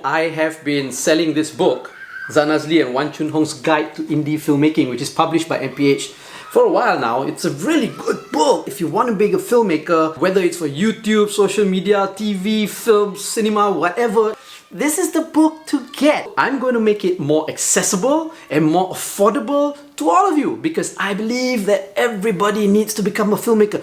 I have been selling this book, Zanazli and Wan Chun Hong's Guide to Indie Filmmaking, which is published by MPH for a while now. It's a really good book if you want to be a filmmaker, whether it's for YouTube, social media, TV, film, cinema, whatever. This is the book to get. I'm going to make it more accessible and more affordable to all of you because I believe that everybody needs to become a filmmaker.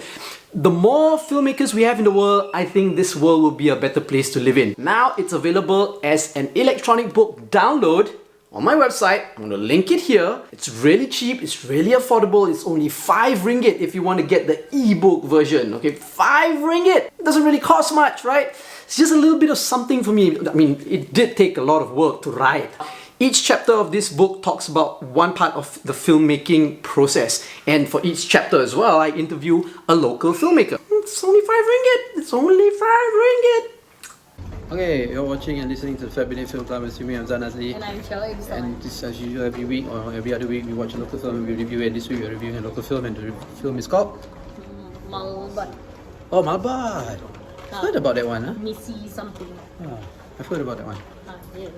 The more filmmakers we have in the world, I think this world will be a better place to live in. Now it's available as an electronic book download on my website. I'm going to link it here. It's really cheap, it's really affordable. It's only 5 ringgit if you want to get the ebook version. Okay, 5 ringgit. It doesn't really cost much, right? It's just a little bit of something for me. I mean, it did take a lot of work to write. Each chapter of this book talks about one part of the filmmaking process. And for each chapter as well, I interview a local filmmaker. It's only 5 ringgit. It's only 5 ringgit. Okay, you're watching and listening to the Bidin Film Club. It's me, I'm Zanazli. And I'm Shella. And this, as usual, every week or every other week, we watch a local film and we review it. This week, we're reviewing a local film, and the film is called Malbatt. Oh, Malbatt. I've heard about that one, huh? Misi something. Oh, I've heard about that one. Yeah.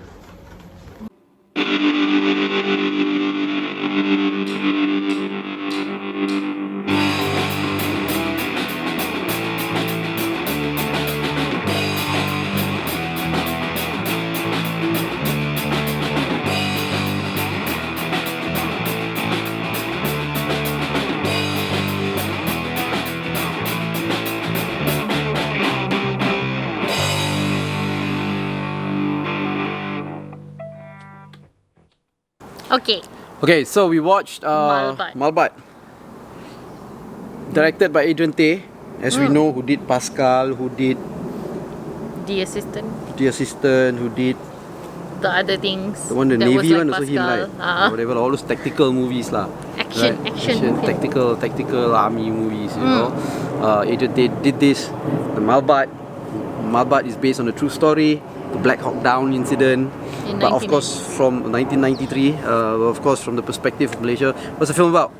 Okay, so we watched Malbatt. Directed by Adrian Tay, as we know, who did Pascal, who did The Assistant. Who did The other things. the one, the that Navy was like one, also him, Pascal. right? Whatever, all those tactical movies lah. Action tactical army movies, you know. Adrian Tay did this. The Malbatt is based on a true story, the Black Hawk Down incident. But of course, from 1993, of course, from the perspective of Malaysia. What's the film about?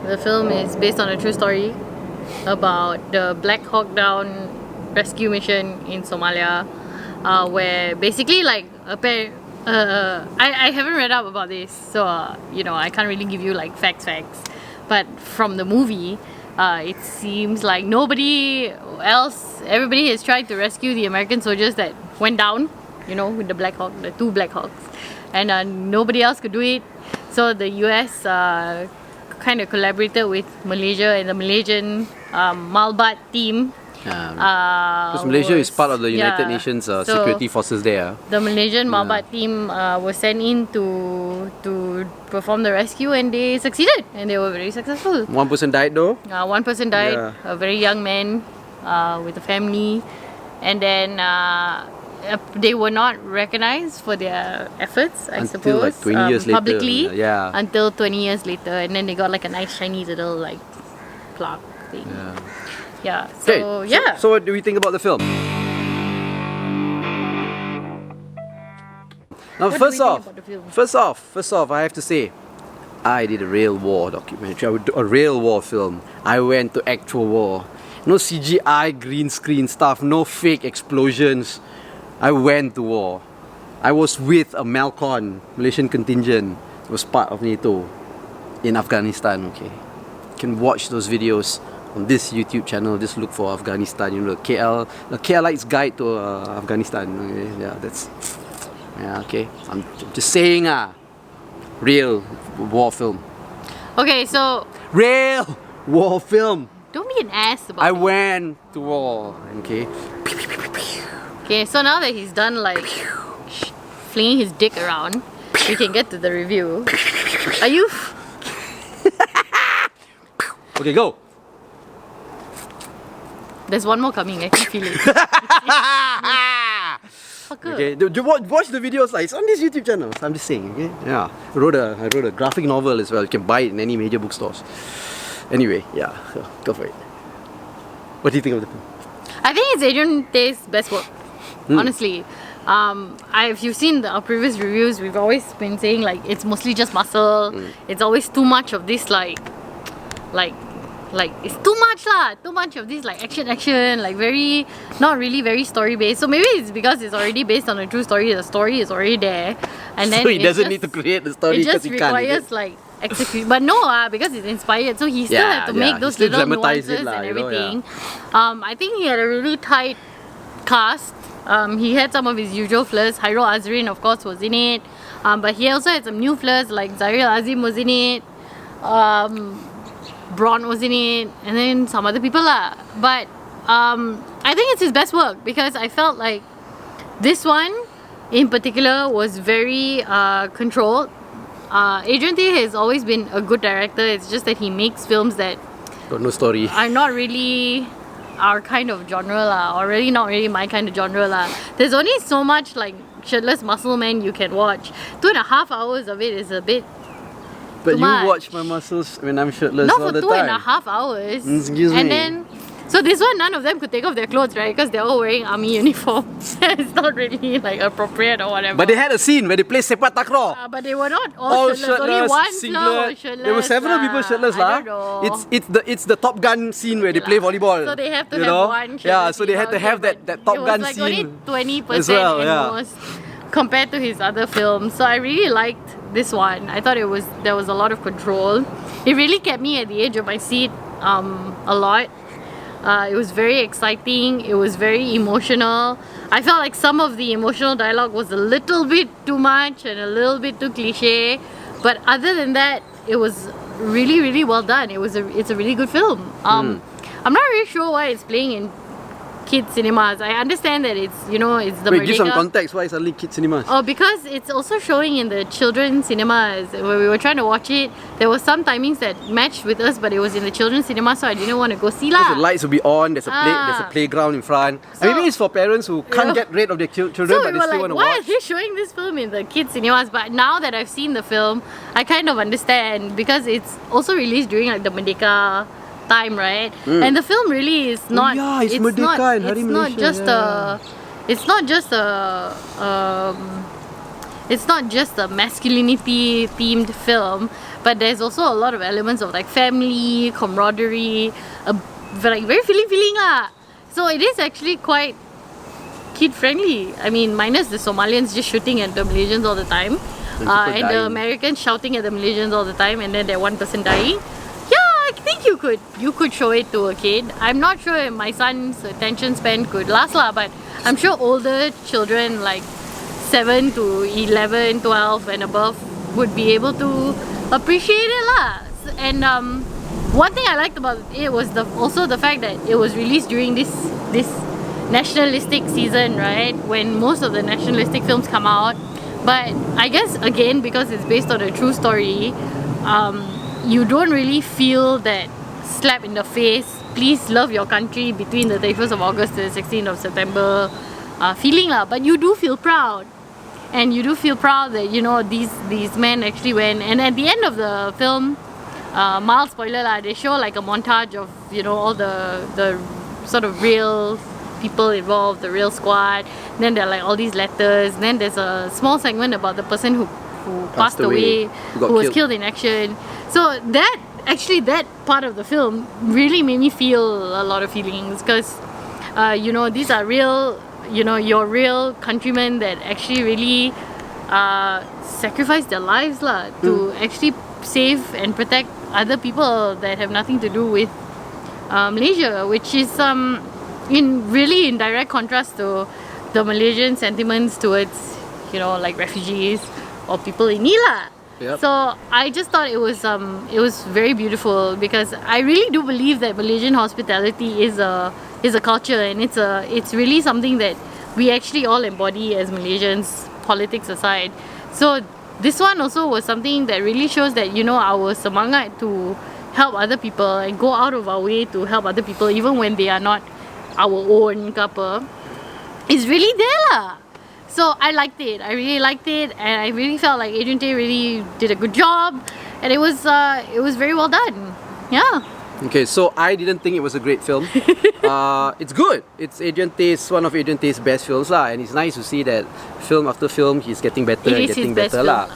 The film is based on a true story about the Black Hawk Down rescue mission in Somalia, where basically like I haven't read up about this, so you know, I can't really give you like facts. But from the movie, it seems like everybody has tried to rescue the American soldiers that went down, you know, with the 2 Black Hawks, and nobody else could do it. So the US kind of collaborated with Malaysia and the Malaysian Malbatt team. Because Malaysia is part of the United Nations security forces there. The Malaysian Malbatt team was sent in to perform the rescue, and they succeeded, and they were very successful. One person died though? One person died, a very young man with a family, and then they were not recognized for their efforts, I suppose, like 20 years later, publicly, until 20 years later, and then they got like a nice shiny little like plaque thing. So what do we think about the film? Now, first off, I have to say, I did a real war documentary, a real war film. I went to actual war. No CGI, green screen stuff, no fake explosions. I went to war. I was with a Malcon, Malaysian contingent, was part of NATO in Afghanistan, okay. You can watch those videos on this YouTube channel. Just look for Afghanistan, you know, the KLite's Guide to Afghanistan. Okay? Okay. I'm just saying, real war film. Okay, so real war film. Don't be an ass about it. I went to war, okay. Okay, so now that he's done like flinging his dick around, we can get to the review. Are you? Okay, go. There's one more coming, I can feel it. Okay, watch the videos, like it's on this YouTube channel. I'm just saying, okay? Yeah, I wrote a graphic novel as well. You can buy it in any major bookstores. Anyway, yeah, go for it. What do you think of the film? I think it's Adrian Tay's best work, honestly. If you've seen our previous reviews, we've always been saying like it's mostly just muscle. It's always too much of this like like it's too much lah, too much of this like action, like very not really very story based. So maybe it's because it's already based on a true story. The story is already there, and then So he doesn't need to create the story it because just he can't. requires like execute. But no, because it's inspired, so he still had to make those Still little dramatize nuances it lah, and you know, everything. I think he had a really tight cast. He had some of his usual flares. Hairul Azrin, of course, was in it. But he also had some new flares, like Zahir Azim was in it. Braun was in it, and then some other people lah. But I think it's his best work because I felt like this one in particular was very controlled. Adrian Tay has always been a good director. It's just that he makes films that Got no story. are not really our kind of genre lah, or really not really my kind of genre lah. There's only so much like shirtless muscle man you can watch. 2.5 hours of it is a bit But too you much. watch my muscles when I'm shirtless not all for the 2.5 time. hours. Excuse and me. then so this one, none of them could take off their clothes, right? Because they're all wearing army uniforms. It's not really like appropriate or whatever. But they had a scene where they play sepak takraw. But they were not all shirtless. Only one floor was shirtless. There were several lah. people shirtless I lah. don't know. It's the Top Gun scene where they play volleyball. So they have to you have know? one shirtless. Yeah, so they had to scene. have that Top Gun it was scene. like only 20% as well, at yeah. most compared to his other films. So I really liked this one. I thought there was a lot of control. It really kept me at the edge of my seat a lot. It was very exciting. It was very emotional. I felt like some of the emotional dialogue was a little bit too much and a little bit too cliche. But other than that, it was really, really well done. It's a really good film. I'm not really sure why it's playing in kids cinemas. I understand that it's it's the Wait, give some Merdeka. context. Why suddenly kids cinemas? Oh, because it's also showing in the children's cinemas. When we were trying to watch it, there was some timings that matched with us, but it was in the children's cinema, so I didn't want to go see Because lah. the lights will be on. There's a playground in front. So- Maybe it's for parents who can't get rid of their children, So but we they were still like, want to why are watch. they showing this film in the kids cinemas? But now that I've seen the film, I kind of understand because it's also released during like the Merdeka time, right? And the film really is not. yeah, it's Merdeka and Hari it's not Malaysia, just yeah. it's not just a. It's not just a masculinity themed film, but there's also a lot of elements of like family, camaraderie, like very feeling lah. So it is actually quite kid friendly. I mean, minus the Somalians just shooting at the Malaysians all the time, and the dying. Americans shouting at the Malaysians all the time, and then that one person dying. Yeah, I think you could show it to a kid. I'm not sure if my son's attention span could last lah, but I'm sure older children like 7 to 11, 12 and above would be able to appreciate it lah. And one thing I liked about it was also the fact that it was released during this nationalistic season, right? When most of the nationalistic films come out. But I guess again, because it's based on a true story, you don't really feel that slap in the face, please love your country between the 31st of August to the 16th of September feeling lah. But you do feel proud. And you do feel proud that these men actually went. And at the end of the film, mild spoiler lah, they show like a montage of all the sort of real people involved, the real squad. And then there are like all these letters. And then there's a small segment about the person who passed away, who was killed in action. So that part of the film really made me feel a lot of feelings because these are real. Your real countrymen that actually really sacrifice their lives lah to actually save and protect other people that have nothing to do with Malaysia, which is in direct contrast to the Malaysian sentiments towards like refugees or people in need lah. Yep. So I just thought it was very beautiful because I really do believe that Malaysian hospitality is a culture, and it's really something that we actually all embody as Malaysians, politics aside. So this one also was something that really shows that our semangat to help other people and go out of our way to help other people even when they are not our own ke apa, is really there lah. So I liked it. I really liked it, and I really felt like Adrian Tay really did a good job, and it was very well done. Yeah. Okay, so I didn't think it was a great film. It's good. It's one of Adrian Tay's best films lah, and it's nice to see that film after film he's getting better and getting better lah.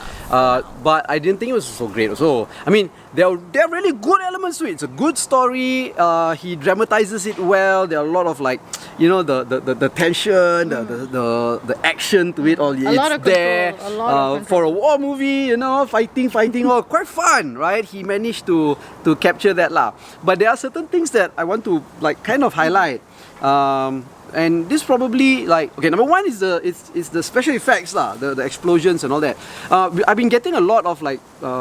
But I didn't think it was so great also. I mean, there are really good elements to it. It's a good story. He dramatizes it well. There are a lot of like, you know, the tension, the action to it all. It's there. For a war movie, you know, fighting, all quite fun, right? He managed to capture that lah. But there are certain things that I want to like kind of highlight. And this probably like, okay, number one is the special effects lah, the explosions and all that. I've been getting a lot of like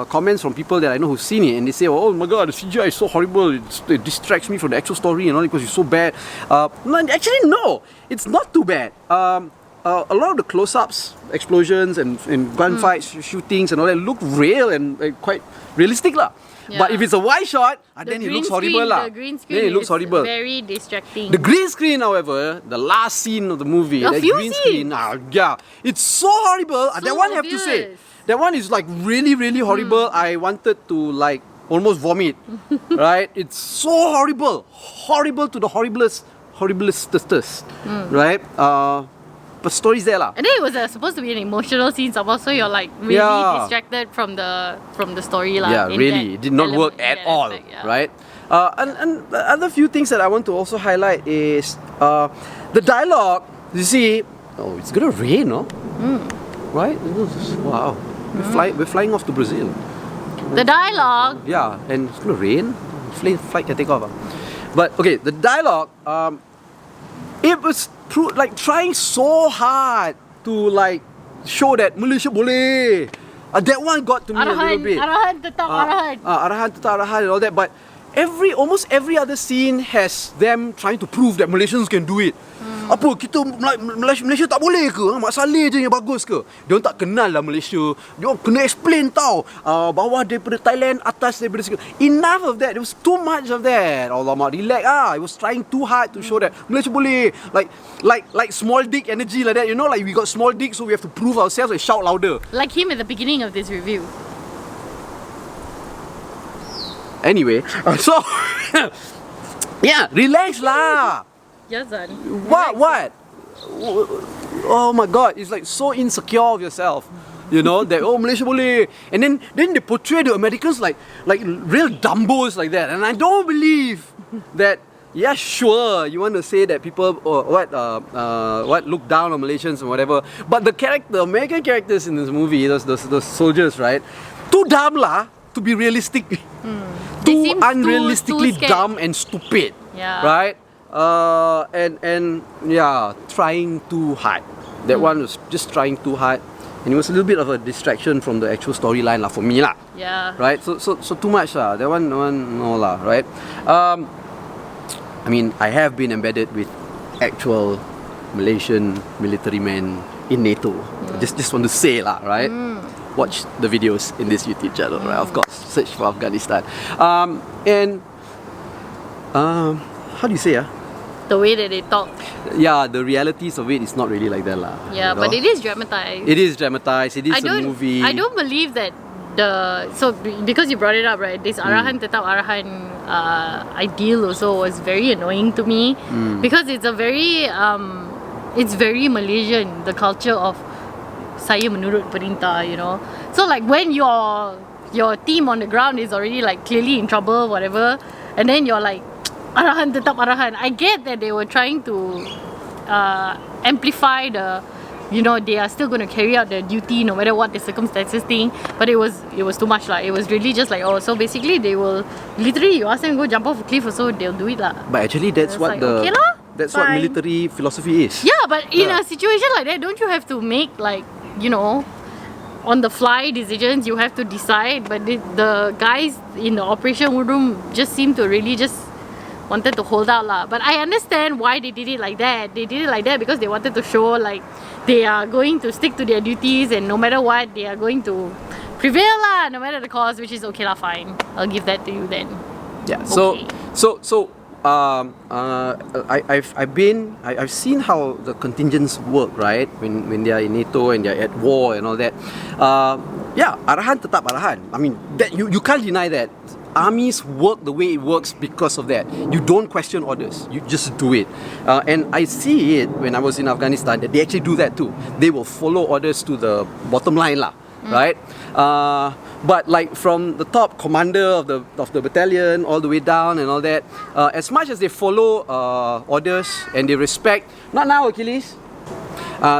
comments from people that I know who've seen it, and they say, oh my god, the CGI is so horrible, it distracts me from the actual story and all because it's so bad. Actually no, it's not too bad. A lot of the close-ups, explosions and gunfights, shootings and all that look real and quite realistic lah. Yeah. But if it's a wide shot, then it looks horrible lah. The green screen it looks horrible. Very distracting. The green screen, however, the last scene of the movie, that green screen, yeah, it's so horrible. So that one I have to say, that one is like really, really horrible. I wanted to like almost vomit, right? It's so horrible to the horriblest, right? But story's there lah. And then it was supposed to be an emotional scene somehow, so you're like really distracted from the story lah. Yeah, really, it did not work at all, right? And the other few things that I want to also highlight is the dialogue. You see, oh, it's gonna rain, no? Right? Wow, we're flying off to Brazil. The dialogue. Yeah, and it's gonna rain. Flight can take off. But okay, the dialogue. It was like trying so hard to like show that Malaysia boleh. That one got to me a little bit. Arahan tetap arahan. Arahan tetap arahan and all that. But almost every other scene has them trying to prove that Malaysians can do it. Apa kita Malaysia tak boleh ke? Mak Saleh je yang bagus ke? Dia orang tak kenal lah Malaysia. Dia orang kena explain tau. Bawah daripada Thailand, atas daripada Singapore. Enough of that. There was too much of that. Alamak, relax ah. It was trying too hard to show that Malaysia boleh. Like small dick energy like that. You know, like we got small dick, so we have to prove ourselves and shout louder. Like him at the beginning of this review. Anyway, so yeah, relax lah. Yes, son. What? Oh my god, it's like so insecure of yourself. You know, that Malaysia boleh. And then they portray the Americans like real dumbos like that. And I don't believe that. Yeah, sure, you want to say that people look down on Malaysians and whatever. But the American characters in this movie, those soldiers, right? Too dumb lah to be realistic. Too unrealistically dumb and stupid. Yeah. Right? And yeah, trying too hard. That one was just trying too hard, and it was a little bit of a distraction from the actual storyline lah for me lah. Yeah. Right. So too much lah. That one no lah. Right. I mean, I have been embedded with actual Malaysian military men in NATO. Just want to say lah. Right. Watch the videos in this YouTube channel. Right. Of course. Search for Afghanistan. How do you say the way that they talk. Yeah, the realities of it is not really like that lah. Yeah, but it is dramatized. It is dramatized. It is a movie. I don't believe that because you brought it up, right? This Arahan tetap Arahan ideal also was very annoying to me because it's it's very Malaysian, the culture of saya menurut perintah, you know. So like when your team on the ground is already like clearly in trouble, whatever, and then you're like Arahan tetap Arahan. I get that they were trying to amplify they are still going to carry out their duty no matter what the circumstances thing, but it was too much lah. It was really just like, so basically they will literally, you ask them to go jump off a cliff or so, they'll do it lah. But actually that's what like, that's what military philosophy is. Yeah, but in a situation like that, don't you have to make like, on the fly decisions? You have to decide. But the guys in the operation room just seem to really just wanted to hold out lah. But I understand why they did it like that. They did it like that because they wanted to show like they are going to stick to their duties, and no matter what, they are going to prevail lah, no matter the cost, which is okay lah, fine. I'll give that to you then. Yeah. Okay. I've seen how the contingents work, right? When they are in NATO and they are at war and all that. Yeah, Arahan tetap Arahan. I mean, that you can't deny that. armies work the way it works because of that. You don't question orders, you just do it. And I see it when I was in Afghanistan that they actually do that too. They will follow orders to the bottom line lah, right? But like from the top commander of the battalion all the way down and all that, as much as they follow orders and they respect, not now Achilles.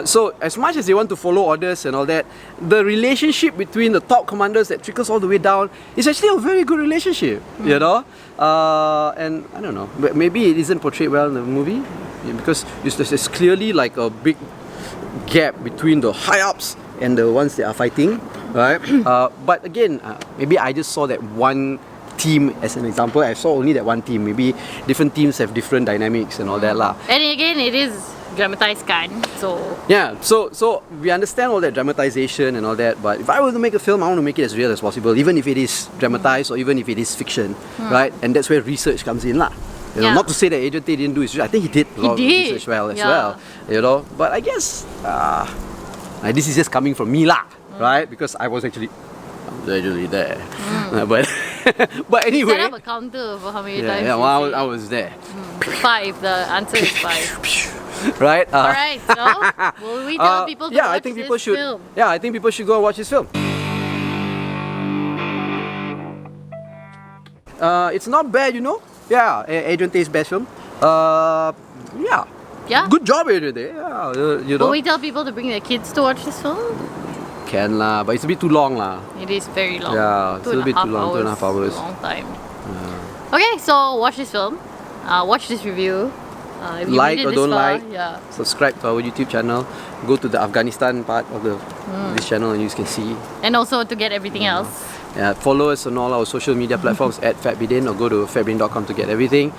So as much as they want to follow orders and all that, the relationship between the top commanders that trickles all the way down is actually a very good relationship, you know. And I don't know, maybe it isn't portrayed well in the movie because there's clearly like a big gap between the high ups and the ones that are fighting, right? But again, maybe I just saw that one team as an example. I saw only that one team. Maybe different teams have different dynamics and all that lah. And again, it is dramatized kan, so yeah, so we understand all that dramatization and all that, but if I were to make a film, I want to make it as real as possible, even if it is dramatized or even if it is fiction, right? And that's where research comes in lah. You know, not to say that Agent Tay didn't do his research. I think he did a lot of research well as well. You know, but I guess this is just coming from me lah, right? Because I was actually there. But anyway, set up a counter for how many times. Yeah, well, I was there. 5. The answer is 5. Right? Alright, so will we tell people to watch this film? Yeah, I think people should go and watch this film. It's not bad, you know. Yeah, Adrian Tay's best film. Yeah. Good job, Adrian Tay. Yeah, you know. Will we tell people to bring their kids to watch this film? Can lah, but it's a bit too long lah. It is very long. Yeah, it's a bit too long. 2.5 hours. A long time. Okay, so watch this film. Watch this review. If you Like made it or this don't far, like, subscribe to our YouTube channel. Go to the Afghanistan part of this channel and you can see. And also to get everything else. Yeah, follow us on all our social media platforms at FatBidin or go to fatbidin.com to get everything.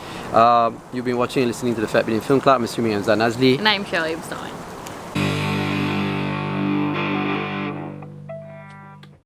You've been watching and listening to the Fat Bidin Film Club. I'm streaming Azan Azli. And I'm Shirley Mustafa.